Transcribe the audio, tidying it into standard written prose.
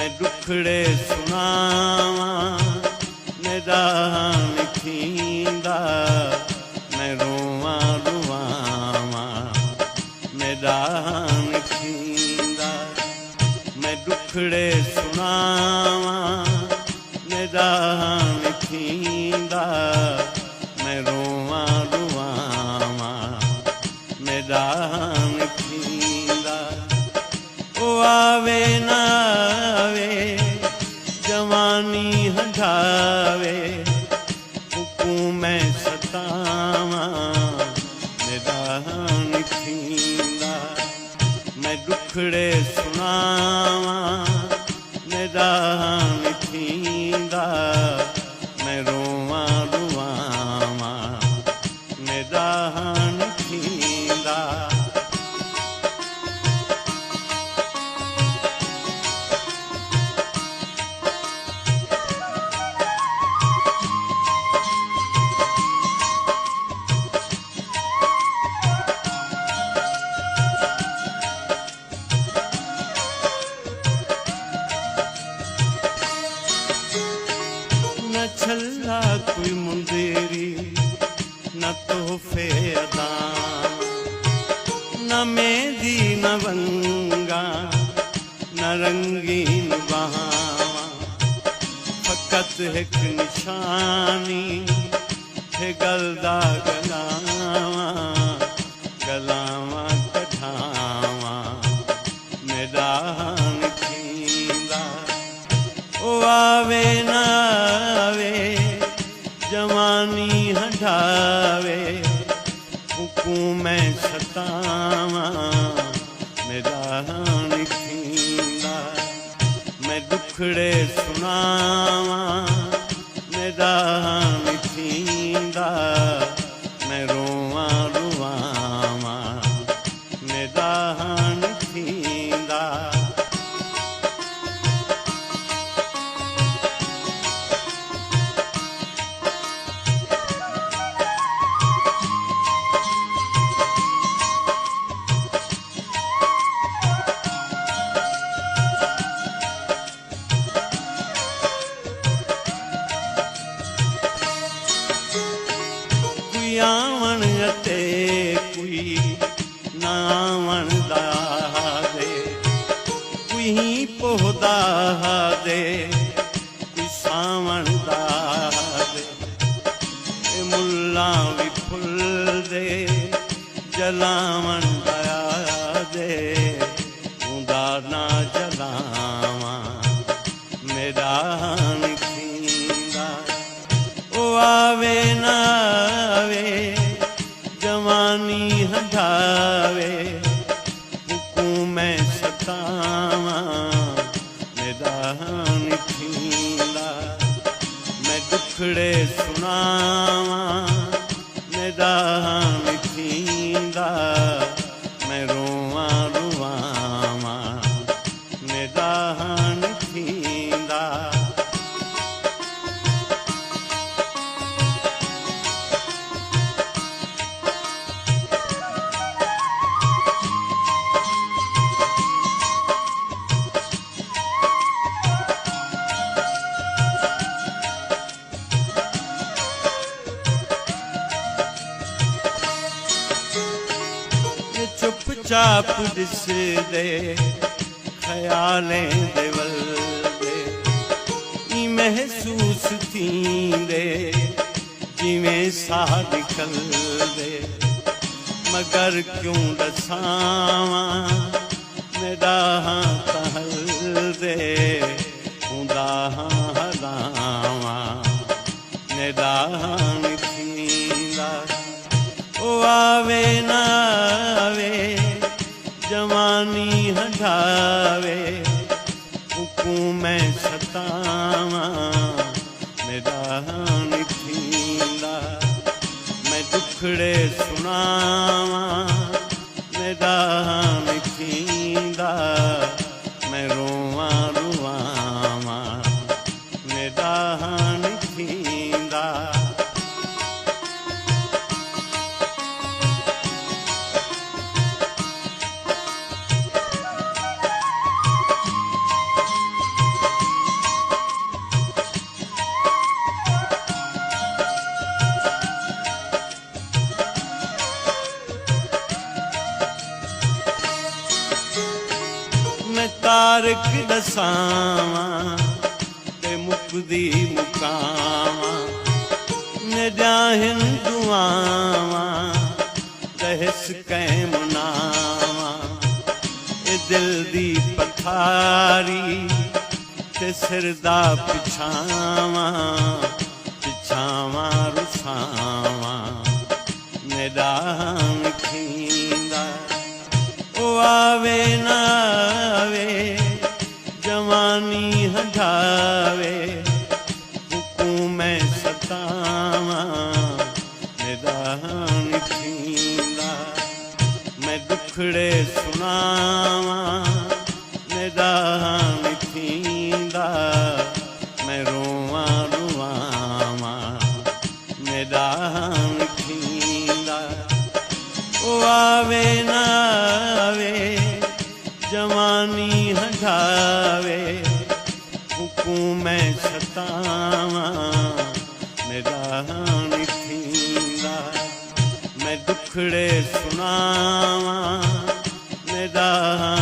मैं दुखड़े सुनावा निदान थींदा, मैं रोवा रुवावा निदान थींदा। मैं दुखड़े सुनावा निदान थींदा, मैं रोवा रुवावा निदान थींदा। ओ आवे ना आवे जवानी हंढावे, हुकूमै सतावा निदान थींदा। मैं दुखड़े सुनावा निदान थींदा, मैं रोवा रुवावा निदान थींदा। न छल्ला कोई मुंदेरी न तोहफे अदा, न मेहंदी न वंगा न रंगीन बहावा। फकत एक निशानी है गलदा गलावा, गलावा कढ़ावा मैदान थींदा। ओ आवे ना आवे जवानी हंढावे, हुकूमै सतावा निदान थींदा। मैं दुखड़े सुनावा निदान थींदा, मैं रोवा रुवावा निदान थींदा। आवण अते कोई ना आवण दा दे, कोई पोहदा दे कोई सावण दा दे। ए मुल्ला भी फुल दे जलावण दा दे, उंदा ना जलावा मैदान थींदा। ओ आवे ना जवानी हंढावे, हुकूमै सतावा निदान थींदा। मैं दुखड़े सुनावा निदान थींदा, मैं रोवा रुवावा निदान थींदा। चुपचाप दिस दे ख्यालें दे वल्दे, ई महसूस थींदे जिवें साह निकलदे। मगर क्यों दसावा निदाहां तहलदे, उदाहां हलावा निदान थींदा। ओ आवे ना आवे जवानी हंढावे, हुकूमै सतावा निदान थींदा। मैं दुखड़े सुनावा निदान थींदा, मैं रोवा रुवावा निदान थींदा। तारक दसावां ते मुकदी मुकावां निजाहिन दुआवां दहिस कैं मुनावां ए दिल दी पथारी ते सिर दा पिछावां पिछावां रुसावां निदान थींदा ओ आवे न आवे जवानी हंधावे हुकूमै सतावां निदान थींदा मैं दुखड़े सुनावां निदान थींदा मैं रोवां रुवावां निदान थींदा ओ आवे न आवे जवानी हंधावे हुकूमै सतावां निदान थींदा मैं दुखड़े सुनावां निदान